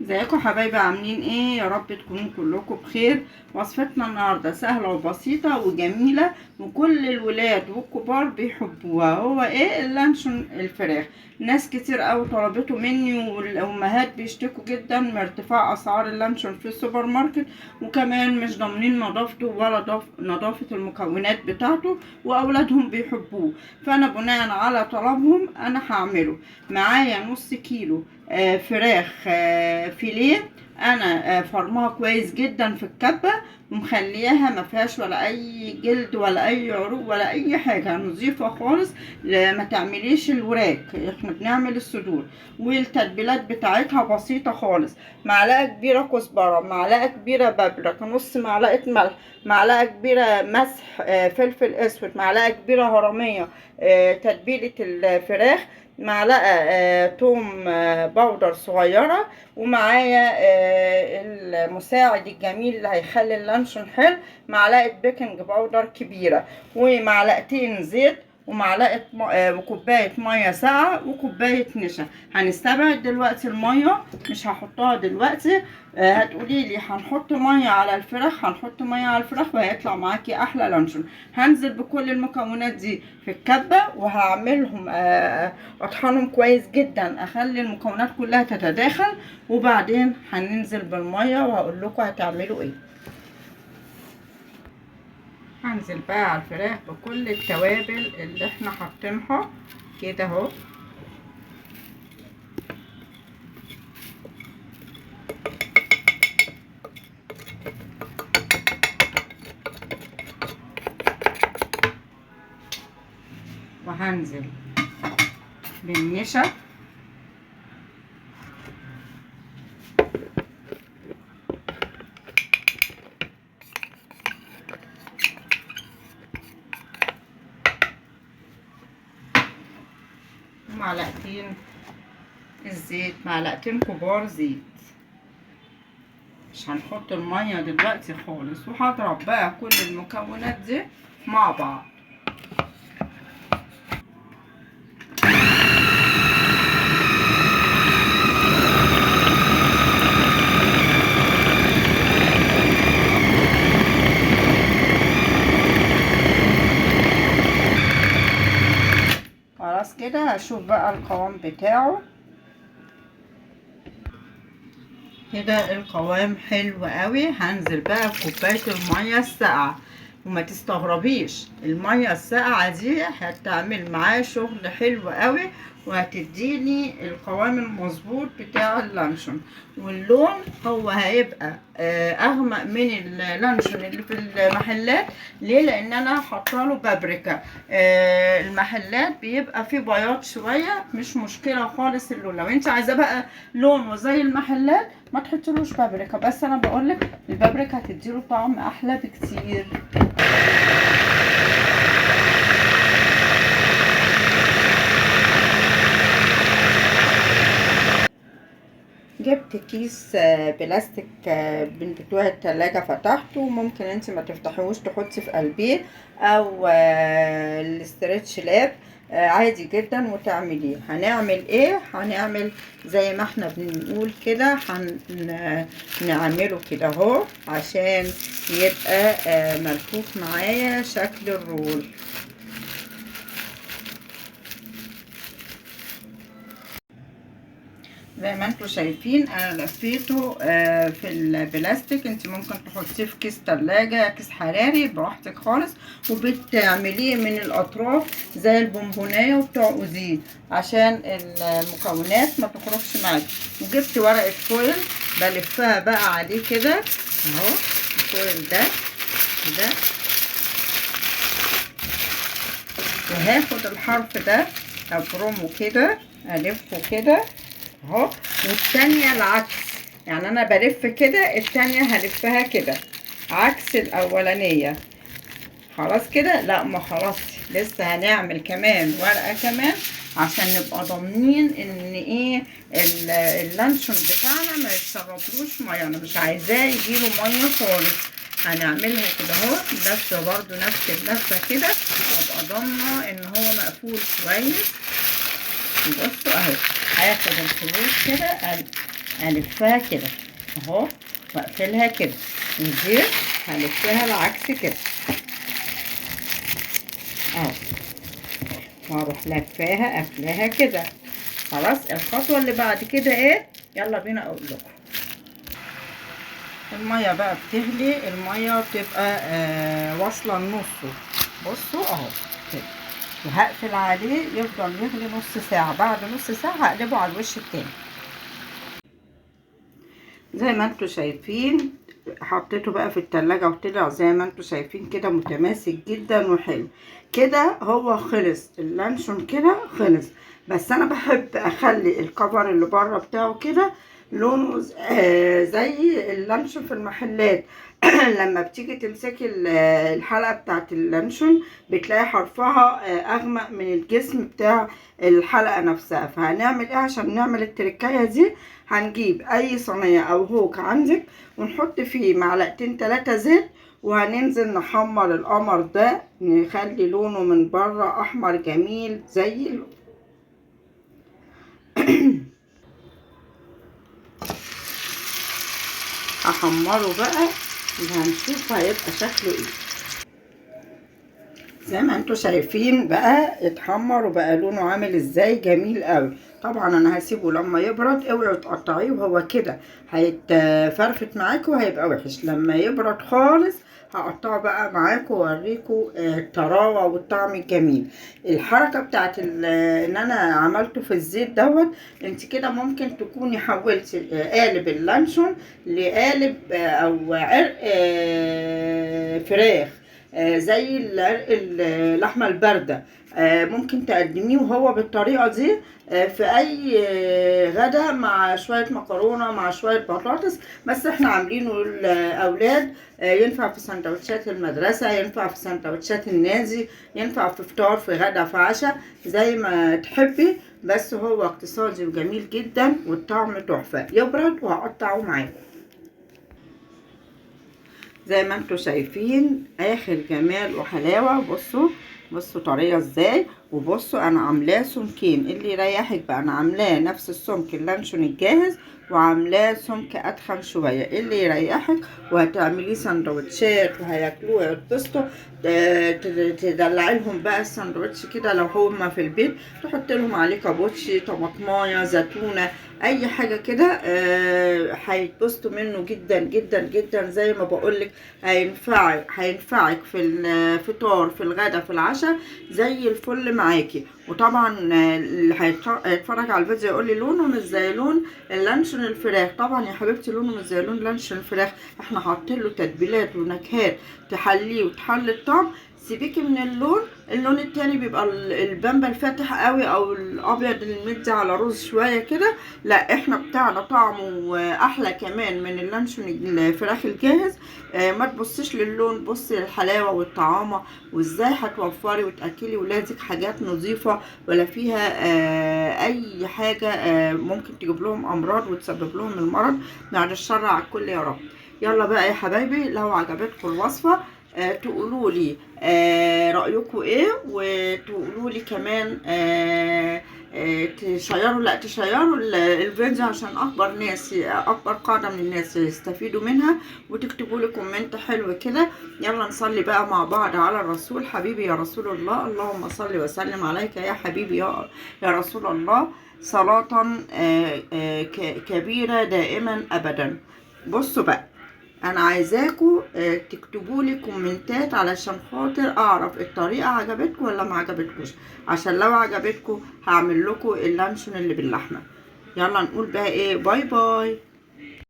ازيكم حبايبي، عاملين ايه؟ يا رب تكونوا كلكم بخير. وصفتنا النهارده سهله وبسيطه وجميله، وكل الولاد والكبار بيحبوها. هو ايه؟ اللانشون الفراخ. ناس كتير قوي طلبته مني، والامهات بيشتكوا جدا من ارتفاع اسعار اللانشون في السوبر ماركت، وكمان مش ضامنين نظافته ولا نظافه المكونات بتاعته، واولادهم بيحبوه. فانا بناء على طلبهم انا هعمله. معايا نص كيلو فراخ فيليه. انا فرمها كويس جدا في الكبه، ومخلياها ما فيهاش ولا اي جلد ولا اي عروق ولا اي حاجه، نظيفه خالص. ما تعمليش الوراك، احنا بنعمل الصدور. والتتبيلات بتاعتها بسيطه خالص. معلقه كبيره كزبره، معلقه كبيره بابريكا، نص معلقه ملح، معلقه كبيره مسح فلفل اسود، معلقه كبيره هرميه تتبيله الفراخ، معلقه توم باودر صغيره، ومعايا المساعد الجميل اللي هيخلي اللانشون حلو، معلقه بيكنج باودر كبيره، ومعلقتين زيت، ومعلقه وكوبايه ميه ساقعه، وكوبايه نشا. هنستبعد دلوقتي الميه، مش هحطها دلوقتي. هتقولي لي هنحط ميه على الفراخ، هنحط ميه على الفراخ وهيطلع معاكي احلى لانشون. هنزل بكل المكونات دي في الكبه، وهعملهم اطحنهم كويس جدا، اخلي المكونات كلها تتداخل، وبعدين هننزل بالميه وهقول لكم هتعملوا ايه. هنزل بقى على الفراخ بكل التوابل اللي احنا حاطينها كده اهو. وهنزل بالنشا، ومعلقتين الزيت، معلقتين كبار زيت. مش هنحط المية دلوقتي خالص، وهضرب بقى كل المكونات دي مع بعض. خلاص كده هشوف بقى القوام بتاعه. كده القوام حلو قوي. هنزل بقى بكوبايه الميه الساقعه، وما تستغربيش الميه الساقعه دي هتعمل معاه شغل حلو قوي، وهتديني القوام المظبوط بتاع اللانشون. واللون هو هيبقى اغمق من اللانشون اللي في المحلات. ليه؟ لان انا حاطه له بابريكا. المحلات بيبقى فيه بياض شويه، مش مشكله خالص اللون. لو انت عايزاه بقى لونه زي المحلات ما تحطلوش بابريكا، بس انا بقولك البابريكا هتديله طعم احلى بكتير. جبت كيس بلاستيك من بتوع التلاجة، فتحته. ممكن انت ما تفتحوش، تحطي في قلبيه او الاسترتش لاب عادي جدا وتعمليه. هنعمل ايه؟ هنعمل زي ما احنا بنقول كده، هنعمله كده اهو عشان يبقى ملفوف معايا شكل الرول. زي ما انتوا شايفين انا لفيته في البلاستيك. انت ممكن تحطيه في كيس تلاجة، كيس حراري، براحتك خالص. وبتعمليه من الاطراف زي البونبونايه وبتعقديه عشان المكونات ما تخرجش معاكي. وجبت ورقه فويل بلفها بقى عليه كده اهو. الفويل ده كده، وهاخد الحرف ده ابرمه كده، الفه كده اهو. والتانية العكس، يعني انا بلف كده، التانية هلفها كده عكس الاولانية. خلاص كده؟ لا، ما خلاص، لسه هنعمل كمان ورقة كمان عشان نبقى ضامنين ان ايه اللانشون بتاعنا ما يتسربلوش ميه. انا مش عايزاه يجيله ميه خالص. هنعملها كده اهو، بس برضو نفس اللفة كده، ابقى ضامنة ان هو مقفول كويس. بصوا اهو، هاخد الخيوط كده الفها كده اهو واقفلها كده، ودي هلفها العكس كده اهو، واروح لفاها قافلاها كده. خلاص الخطوه اللي بعد كده ايه؟ يلا بينا اقول لكم. الميه بقى بتغلي، الميه بتبقى واصله لنصه. بصوا اهو كده، وهقفل عليه يفضل يغلي نص ساعه. بعد نص ساعه هقلبه على الوش التاني. زي ما انتوا شايفين حطيته بقى في التلاجة وطلع زي ما انتوا شايفين كده متماسك جدا وحلو كده. هو خلص اللانشون كده خلص، بس انا بحب اخلي الكفر اللي بره بتاعه كده لونه زي اللانشون في المحلات. لما بتيجي تمسكي الحلقة بتاعت اللانشون بتلاقي حرفها اغمق من الجسم بتاع الحلقة نفسها. فهنعمل ايه عشان نعمل التركاية دي؟ هنجيب اي صينية او هوك عندك ونحط فيه معلقتين 3 زيت، وهننزل نحمر القمر ده نخلي لونه من بره احمر جميل زي هحمره بقى وهنشوف هيبقى شكله ايه. زي ما انتوا شايفين بقى اتحمر وبقى لونه عامل ازاي جميل قوي. طبعا انا هسيبه لما يبرد، اوعوا تقطعيه وهو كده هيتفرفت معاكم وهيبقى وحش. لما يبرد خالص هقطعه بقى معاكم واوريكم الطراوه والطعم الجميل. الحركه بتاعت ان انا عملته في الزيت دوت، انت كده ممكن تكوني حولتي قالب اللانشون لقالب او عرق فراخ، زي العرق اللحمه البارده. ممكن تقدميه وهو بالطريقه دي في اي غدا مع شويه مكرونه مع شويه بطاطس. بس احنا عاملينه الاولاد ينفع في سندوتشات المدرسه، ينفع في سندوتشات النادي، ينفع في فطار، في غدا، في عشاء، زي ما تحبي. بس هو اقتصادي وجميل جدا والطعم تحفه. يبرد وهقطعه معاكم. زي ما انتوا شايفين اخر جمال وحلاوه. بصوا طريه ازاي، وبصوا انا عاملاه سمكين اللي يريحك بقى. انا عاملاه نفس السمك اللانشون الجاهز وعاملاه سمك اتخن شويه اللي يريحك، وهتعمليه سندوتشات وهياكلوه يتبسطوا. تدلعي لهم بقى السندوتش كده لو هما في البيت، تحط لهم عليه كابوتشي، طماطمايه، زيتونه، اي حاجه كده هيتبسطوا منه جدا جدا جدا. زي ما بقولك هينفعك في الفطار، في الغدا، في العشاء، زي الفل معاكي. وطبعا اللي هيتفرج على الفيديو يقول لي لونه مش زي لون اللانشون الفراخ. طبعا يا حبيبتي لونه مش زي لون لانشون الفراخ، احنا حاطين له تتبيلات ونكهات تحليه وتحلي الطعم. سيبيكي من اللون التاني بيبقى البامبا الفاتح قوي او الابيض المدي على رز شويه كده. لا احنا بتاعنا طعمه احلى كمان من اللانشون الفراخ الجاهز. ما تبصيش للون، بصي للحلاوه والطعامه، وازاي هتوفري وتاكلي ولادك حاجات نظيفه ولا فيها اي حاجه ممكن تجيب لهم امراض وتسبب لهم المرض. بعد الشر على الكل يا رب. يلا بقى يا حبايبي، لو عجبتكم الوصفه تقولوا لي رأيكم ايه، وتقولوا لي كمان تشيروا الفيديو عشان اكبر قاعدة من الناس يستفيدوا منها، وتكتبوا لي كومنت حلو كده. يلا نصلي بقى مع بعض على الرسول. حبيبي يا رسول الله، اللهم صل وسلم عليك يا حبيبي يا رسول الله، صلاة كبيرة دائما ابدا. بصوا بقى، انا عايزاكم تكتبوا لي كومنتات علشان خاطر اعرف الطريقه عجبتكم ولا ما عجبتكوش، عشان لو عجبتكم هعمل لكم اللانشون اللي باللحمه. يلا نقول بقى ايه، باي باي.